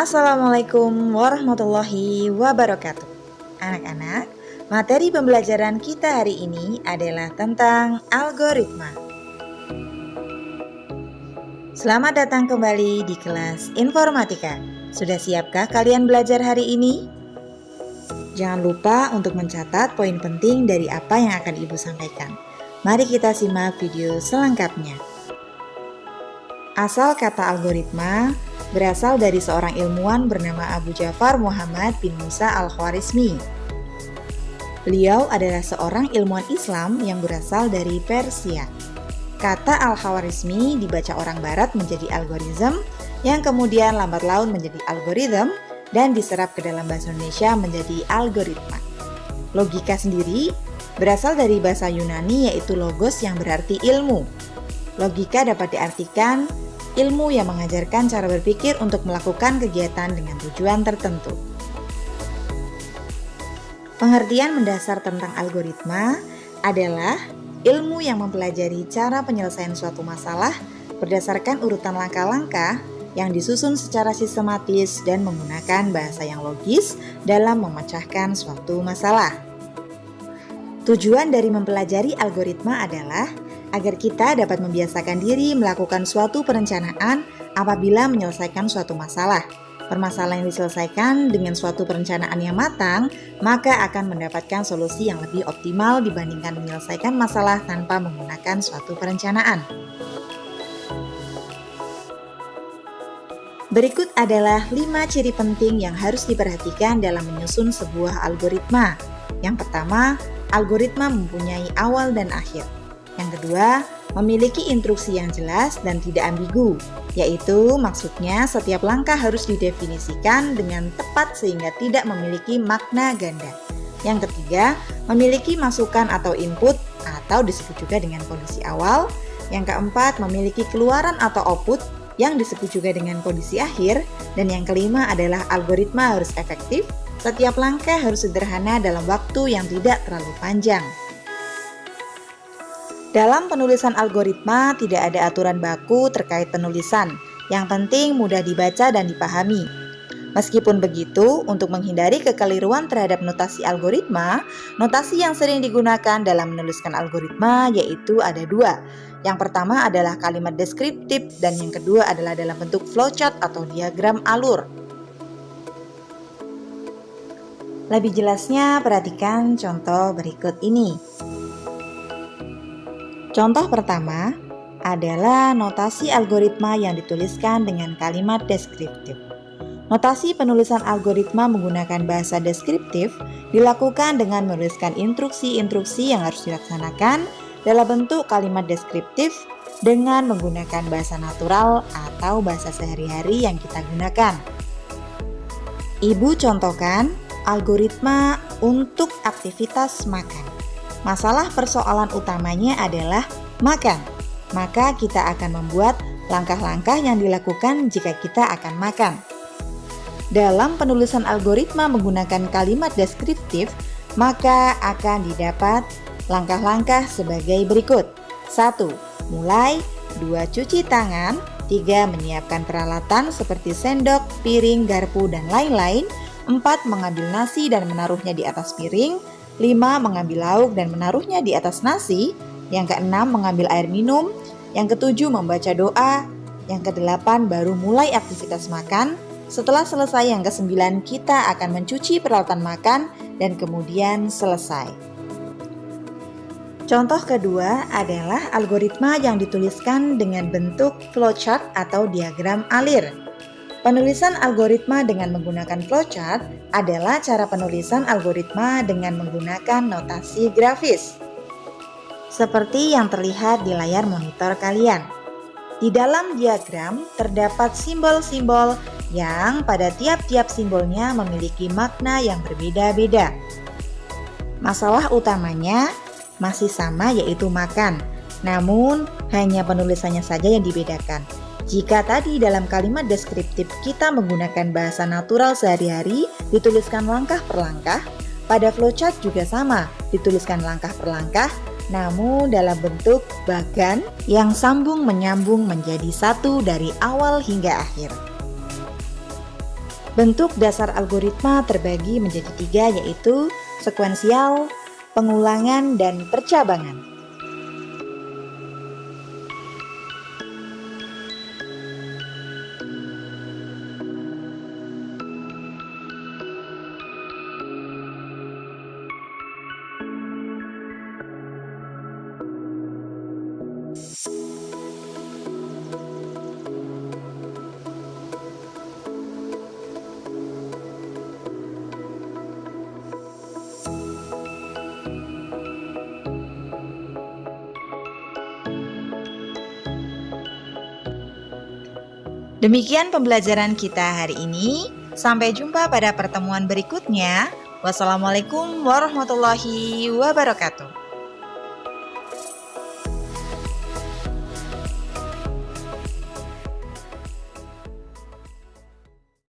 Assalamualaikum warahmatullahi wabarakatuh. Anak-anak, materi pembelajaran kita hari ini adalah tentang algoritma. Selamat datang kembali di kelas informatika. Sudah siapkah kalian belajar hari ini? Jangan lupa untuk mencatat poin penting dari apa yang akan Ibu sampaikan. Mari kita simak video selengkapnya. Asal kata algoritma berasal dari seorang ilmuwan bernama Abu Ja'far Muhammad bin Musa al-Khwarizmi. Beliau adalah seorang ilmuwan Islam yang berasal dari Persia. Kata al-Khwarizmi dibaca orang barat menjadi algoritm, yang kemudian lambat laun menjadi algoritm, dan diserap ke dalam bahasa Indonesia menjadi algoritma. Logika sendiri berasal dari bahasa Yunani yaitu logos yang berarti ilmu. Logika dapat diartikan ilmu yang mengajarkan cara berpikir untuk melakukan kegiatan dengan tujuan tertentu. Pengertian mendasar tentang algoritma adalah ilmu yang mempelajari cara penyelesaian suatu masalah berdasarkan urutan langkah-langkah yang disusun secara sistematis dan menggunakan bahasa yang logis dalam memecahkan suatu masalah. Tujuan dari mempelajari algoritma adalah agar kita dapat membiasakan diri melakukan suatu perencanaan apabila menyelesaikan suatu masalah. Permasalahan yang diselesaikan dengan suatu perencanaan yang matang, maka akan mendapatkan solusi yang lebih optimal dibandingkan menyelesaikan masalah tanpa menggunakan suatu perencanaan. Berikut adalah 5 ciri penting yang harus diperhatikan dalam menyusun sebuah algoritma. Yang pertama, algoritma mempunyai awal dan akhir. Yang kedua, memiliki instruksi yang jelas dan tidak ambigu, yaitu maksudnya setiap langkah harus didefinisikan dengan tepat sehingga tidak memiliki makna ganda. Yang ketiga, memiliki masukan atau input atau disebut juga dengan kondisi awal. Yang keempat, memiliki keluaran atau output yang disebut juga dengan kondisi akhir. Dan yang kelima adalah algoritma harus efektif, setiap langkah harus sederhana dalam waktu yang tidak terlalu panjang. Dalam penulisan algoritma tidak ada aturan baku terkait penulisan, yang penting mudah dibaca dan dipahami. Meskipun begitu, untuk menghindari kekeliruan terhadap notasi algoritma, notasi yang sering digunakan dalam menuliskan algoritma yaitu ada 2. Yang pertama adalah kalimat deskriptif dan yang kedua adalah dalam bentuk flowchart atau diagram alur. Lebih jelasnya, perhatikan contoh berikut ini. Contoh pertama adalah notasi algoritma yang dituliskan dengan kalimat deskriptif. Notasi penulisan algoritma menggunakan bahasa deskriptif dilakukan dengan menuliskan instruksi-instruksi yang harus dilaksanakan dalam bentuk kalimat deskriptif dengan menggunakan bahasa natural atau bahasa sehari-hari yang kita gunakan. Ibu contohkan algoritma untuk aktivitas makan. Masalah persoalan utamanya adalah makan. Maka kita akan membuat langkah-langkah yang dilakukan jika kita akan makan. Dalam penulisan algoritma menggunakan kalimat deskriptif, maka akan didapat langkah-langkah sebagai berikut. 1. Mulai. 2. Cuci tangan. 3. Menyiapkan peralatan seperti sendok, piring, garpu, dan lain-lain. 4. Mengambil nasi dan menaruhnya di atas piring. 5. Mengambil lauk dan menaruhnya di atas nasi. Yang ke-6 mengambil air minum. Yang ke-7 membaca doa. Yang ke-8 baru mulai aktivitas makan. Setelah selesai yang ke-9 kita akan mencuci peralatan makan dan kemudian selesai. Contoh kedua adalah algoritma yang dituliskan dengan bentuk flowchart atau diagram alir. Penulisan algoritma dengan menggunakan flowchart adalah cara penulisan algoritma dengan menggunakan notasi grafis. Seperti yang terlihat di layar monitor kalian. Di dalam diagram terdapat simbol-simbol yang pada tiap-tiap simbolnya memiliki makna yang berbeda-beda. Masalah utamanya masih sama yaitu makan, namun hanya penulisannya saja yang dibedakan. Jika tadi dalam kalimat deskriptif kita menggunakan bahasa natural sehari-hari, dituliskan langkah per langkah, pada flowchart juga sama, dituliskan langkah per langkah, namun dalam bentuk bagan yang sambung menyambung menjadi satu dari awal hingga akhir. Bentuk dasar algoritma terbagi menjadi 3, yaitu sekuensial, pengulangan, dan percabangan. Demikian pembelajaran kita hari ini. Sampai jumpa pada pertemuan berikutnya. Wassalamualaikum warahmatullahi wabarakatuh.